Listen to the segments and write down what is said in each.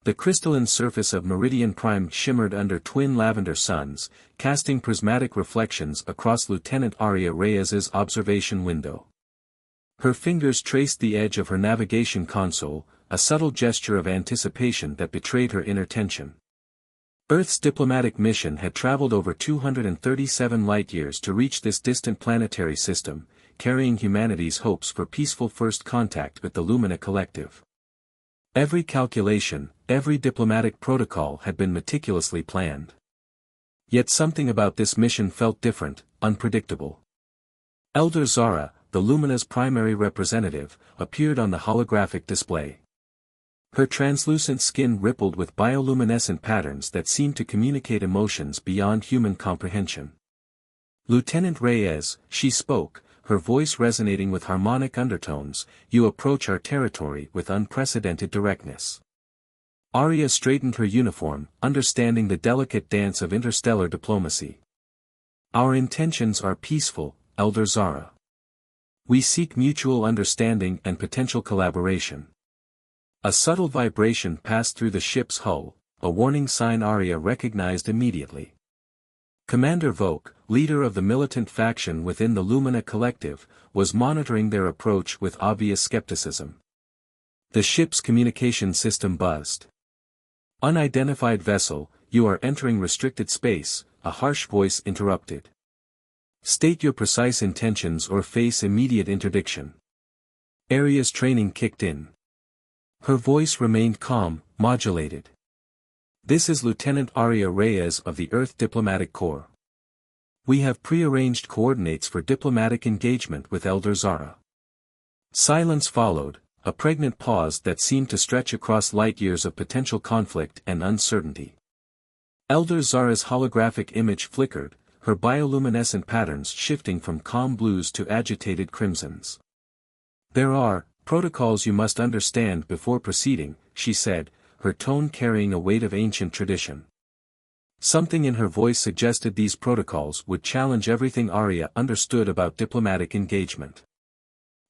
The crystalline surface of Meridian Prime shimmered under twin lavender suns, casting prismatic reflections across Lieutenant Aria Reyes's observation window. Her fingers traced the edge of her navigation console, a subtle gesture of anticipation that betrayed her inner tension. Earth's diplomatic mission had traveled over 237 light-years to reach this distant planetary system, carrying humanity's hopes for peaceful first contact with the Lumina Collective. Every calculation, every diplomatic protocol had been meticulously planned. Yet something about this mission felt different, unpredictable. Elder Zara, the Lumina's primary representative, appeared on the holographic display. Her translucent skin rippled with bioluminescent patterns that seemed to communicate emotions beyond human comprehension. "Lieutenant Reyes," she spoke, her voice resonating with harmonic undertones, "you approach our territory with unprecedented directness." Aria straightened her uniform, understanding the delicate dance of interstellar diplomacy. "Our intentions are peaceful, Elder Zara. We seek mutual understanding and potential collaboration." A subtle vibration passed through the ship's hull, a warning sign Aria recognized immediately. Commander Voke, leader of the militant faction within the Lumina Collective, was monitoring their approach with obvious skepticism. The ship's communication system buzzed. "Unidentified vessel, you are entering restricted space," a harsh voice interrupted. "State your precise intentions or face immediate interdiction." Aria's training kicked in. Her voice remained calm, modulated. "This is Lieutenant Aria Reyes of the Earth Diplomatic Corps. We have prearranged coordinates for diplomatic engagement with Elder Zara." Silence followed, a pregnant pause that seemed to stretch across light-years of potential conflict and uncertainty. Elder Zara's holographic image flickered, her bioluminescent patterns shifting from calm blues to agitated crimsons. "There are protocols you must understand before proceeding," she said, her tone carrying a weight of ancient tradition. Something in her voice suggested these protocols would challenge everything Aria understood about diplomatic engagement.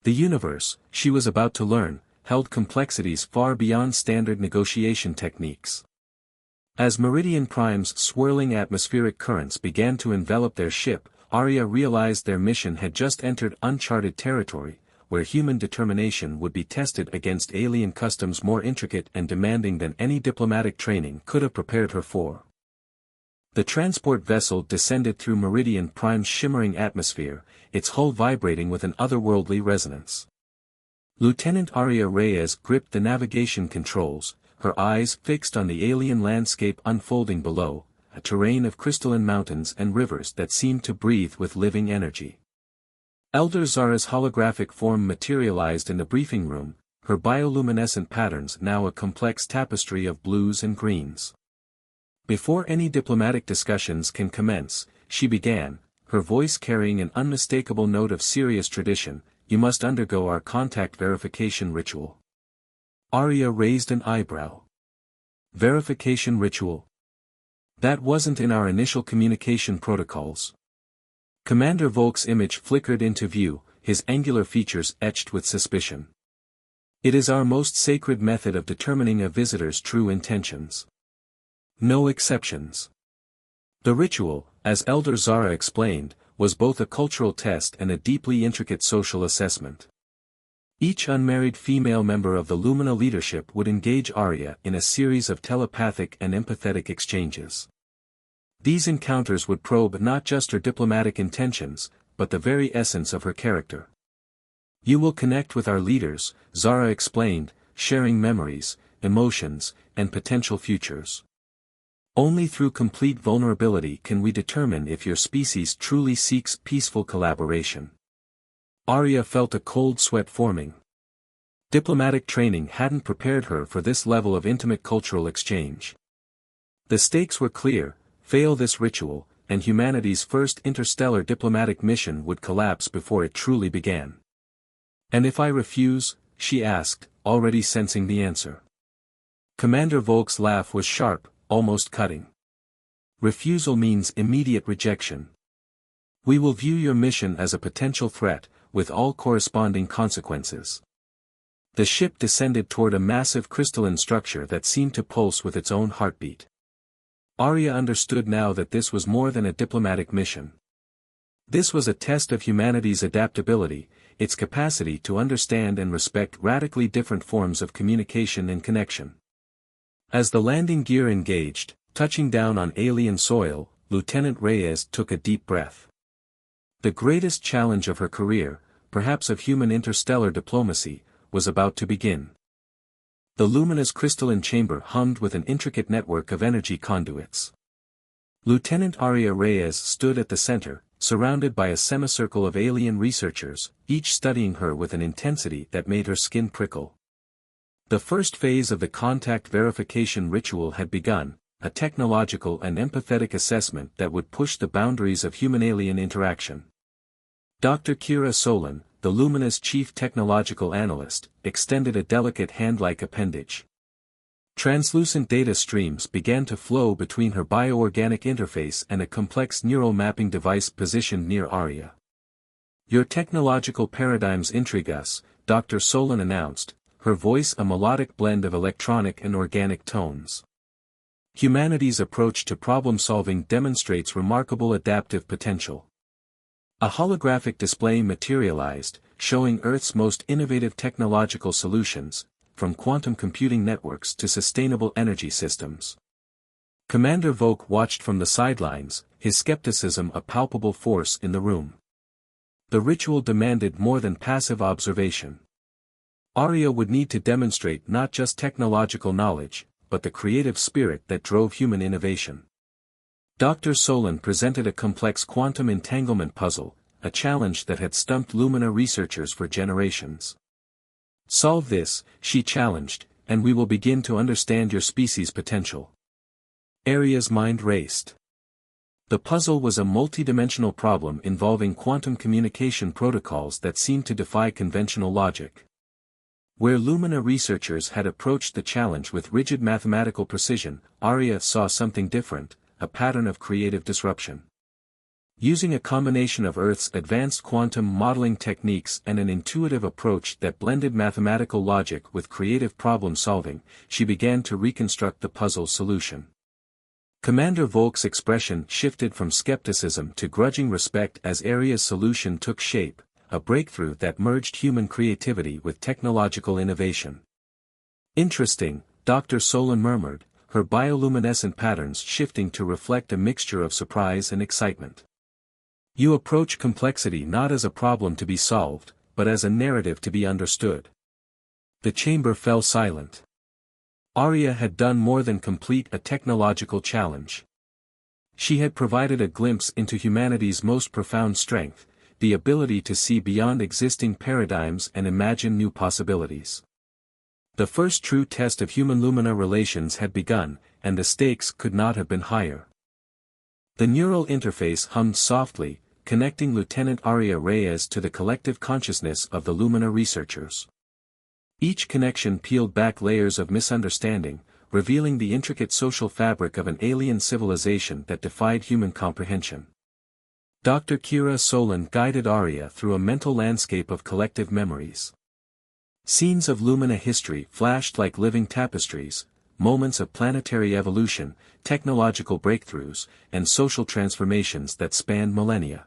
The universe, she was about to learn, held complexities far beyond standard negotiation techniques. As Meridian Prime's swirling atmospheric currents began to envelop their ship, Aria realized their mission had just entered uncharted territory, where human determination would be tested against alien customs more intricate and demanding than any diplomatic training could have prepared her for. The transport vessel descended through Meridian Prime's shimmering atmosphere, its hull vibrating with an otherworldly resonance. Lieutenant Aria Reyes gripped the navigation controls, her eyes fixed on the alien landscape unfolding below, a terrain of crystalline mountains and rivers that seemed to breathe with living energy. Elder Zara's holographic form materialized in the briefing room, her bioluminescent patterns now a complex tapestry of blues and greens. "Before any diplomatic discussions can commence," she began, her voice carrying an unmistakable note of serious tradition, "you must undergo our contact verification ritual." Aria raised an eyebrow. "Verification ritual? That wasn't in our initial communication protocols." Commander Volk's image flickered into view, his angular features etched with suspicion. "It is our most sacred method of determining a visitor's true intentions. No exceptions." The ritual, as Elder Zara explained, was both a cultural test and a deeply intricate social assessment. Each unmarried female member of the Lumina leadership would engage Aria in a series of telepathic and empathetic exchanges. These encounters would probe not just her diplomatic intentions, but the very essence of her character. "You will connect with our leaders," Zara explained, sharing memories, emotions, and potential futures. "Only through complete vulnerability can we determine if your species truly seeks peaceful collaboration." Aria felt a cold sweat forming. Diplomatic training hadn't prepared her for this level of intimate cultural exchange. The stakes were clear: fail this ritual, and humanity's first interstellar diplomatic mission would collapse before it truly began. "And if I refuse?" she asked, already sensing the answer. Commander Volk's laugh was sharp, almost cutting. "Refusal means immediate rejection. We will view your mission as a potential threat, with all corresponding consequences." The ship descended toward a massive crystalline structure that seemed to pulse with its own heartbeat. Arya understood now that this was more than a diplomatic mission. This was a test of humanity's adaptability, its capacity to understand and respect radically different forms of communication and connection. As the landing gear engaged, touching down on alien soil, Lieutenant Reyes took a deep breath. The greatest challenge of her career, perhaps of human interstellar diplomacy, was about to begin. The luminous crystalline chamber hummed with an intricate network of energy conduits. Lieutenant Arya Reyes stood at the center, surrounded by a semicircle of alien researchers, each studying her with an intensity that made her skin prickle. The first phase of the contact verification ritual had begun, a technological and empathetic assessment that would push the boundaries of human-alien interaction. Dr. Kira Solon, the luminous chief technological analyst, extended a delicate hand-like appendage. Translucent data streams began to flow between her bioorganic interface and a complex neural mapping device positioned near Arya. "Your technological paradigms intrigue us," Dr. Solon announced, her voice a melodic blend of electronic and organic tones. "Humanity's approach to problem-solving demonstrates remarkable adaptive potential." A holographic display materialized, showing Earth's most innovative technological solutions, from quantum computing networks to sustainable energy systems. Commander Volk watched from the sidelines, his skepticism a palpable force in the room. The ritual demanded more than passive observation. Arya would need to demonstrate not just technological knowledge, but the creative spirit that drove human innovation. Dr. Solon presented a complex quantum entanglement puzzle, a challenge that had stumped Lumina researchers for generations. "Solve this," she challenged, "and we will begin to understand your species' potential." Arya's mind raced. The puzzle was a multidimensional problem involving quantum communication protocols that seemed to defy conventional logic. Where Lumina researchers had approached the challenge with rigid mathematical precision, Arya saw something different, a pattern of creative disruption. Using a combination of Earth's advanced quantum modeling techniques and an intuitive approach that blended mathematical logic with creative problem-solving, she began to reconstruct the puzzle's solution. Commander Volk's expression shifted from skepticism to grudging respect as Arya's solution took shape, a breakthrough that merged human creativity with technological innovation. "Interesting," Dr. Solon murmured, her bioluminescent patterns shifting to reflect a mixture of surprise and excitement. "You approach complexity not as a problem to be solved, but as a narrative to be understood." The chamber fell silent. Arya had done more than complete a technological challenge. She had provided a glimpse into humanity's most profound strength, the ability to see beyond existing paradigms and imagine new possibilities. The first true test of human-Lumina relations had begun, and the stakes could not have been higher. The neural interface hummed softly, connecting Lieutenant Arya Reyes to the collective consciousness of the Lumina researchers. Each connection peeled back layers of misunderstanding, revealing the intricate social fabric of an alien civilization that defied human comprehension. Dr. Kira Solon guided Arya through a mental landscape of collective memories. Scenes of Lumina history flashed like living tapestries, moments of planetary evolution, technological breakthroughs, and social transformations that spanned millennia.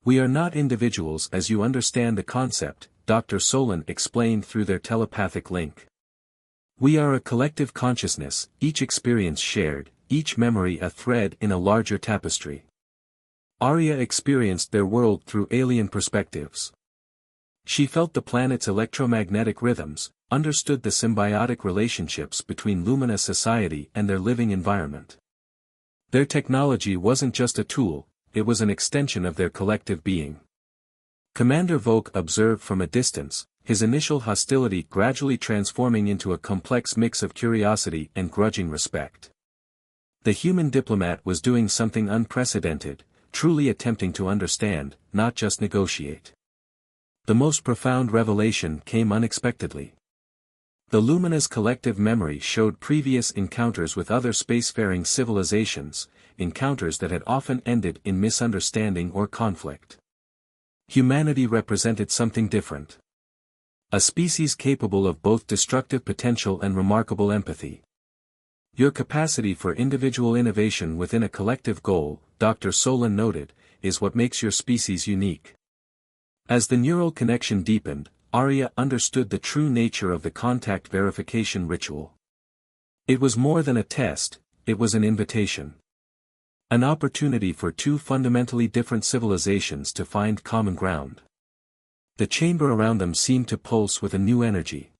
"We are not individuals as you understand the concept," Dr. Solon explained through their telepathic link. "We are a collective consciousness, each experience shared, each memory a thread in a larger tapestry." Arya experienced their world through alien perspectives. She felt the planet's electromagnetic rhythms, understood the symbiotic relationships between Lumina society and their living environment. Their technology wasn't just a tool, it was an extension of their collective being. Commander Volk observed from a distance, his initial hostility gradually transforming into a complex mix of curiosity and grudging respect. The human diplomat was doing something unprecedented, truly attempting to understand, not just negotiate. The most profound revelation came unexpectedly. The Lumina's collective memory showed previous encounters with other spacefaring civilizations, encounters that had often ended in misunderstanding or conflict. Humanity represented something different. A species capable of both destructive potential and remarkable empathy. Your capacity for individual innovation within a collective goal, Dr. Solon noted, is what makes your species unique. As the neural connection deepened, Arya understood the true nature of the contact verification ritual. It was more than a test, it was an invitation. An opportunity for two fundamentally different civilizations to find common ground. The chamber around them seemed to pulse with a new energy.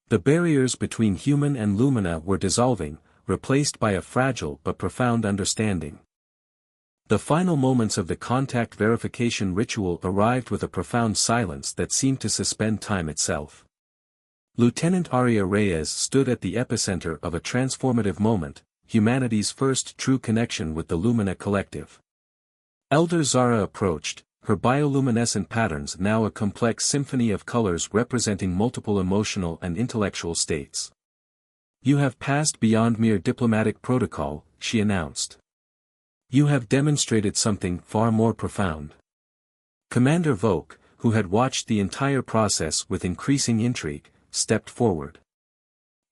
The barriers between human and Lumina were dissolving, replaced by a fragile but profound understanding. The final moments of the contact verification ritual arrived with a profound silence that seemed to suspend time itself. Lieutenant Arya Reyes stood at the epicenter of a transformative moment, humanity's first true connection with the Lumina collective. Elder Zara approached, her bioluminescent patterns now a complex symphony of colors representing multiple emotional and intellectual states. "You have passed beyond mere diplomatic protocol," she announced. "You have demonstrated something far more profound." Commander Voke, who had watched the entire process with increasing intrigue, stepped forward.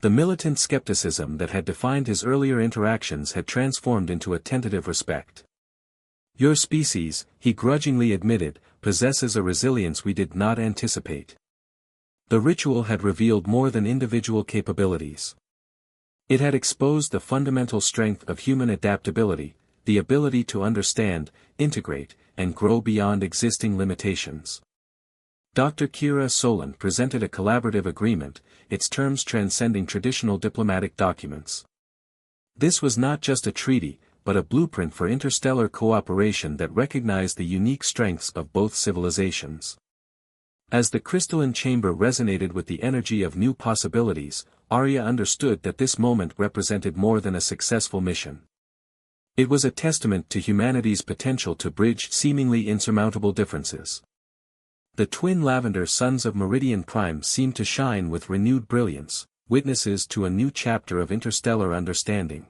The militant skepticism that had defined his earlier interactions had transformed into a tentative respect. "Your species," he grudgingly admitted, "possesses a resilience we did not anticipate." The ritual had revealed more than individual capabilities. It had exposed the fundamental strength of human adaptability, the ability to understand, integrate, and grow beyond existing limitations. Dr. Kira Solon presented a collaborative agreement, its terms transcending traditional diplomatic documents. This was not just a treaty, but a blueprint for interstellar cooperation that recognized the unique strengths of both civilizations. As the crystalline chamber resonated with the energy of new possibilities, Arya understood that this moment represented more than a successful mission. It was a testament to humanity's potential to bridge seemingly insurmountable differences. The twin lavender suns of Meridian Prime seemed to shine with renewed brilliance, witnesses to a new chapter of interstellar understanding.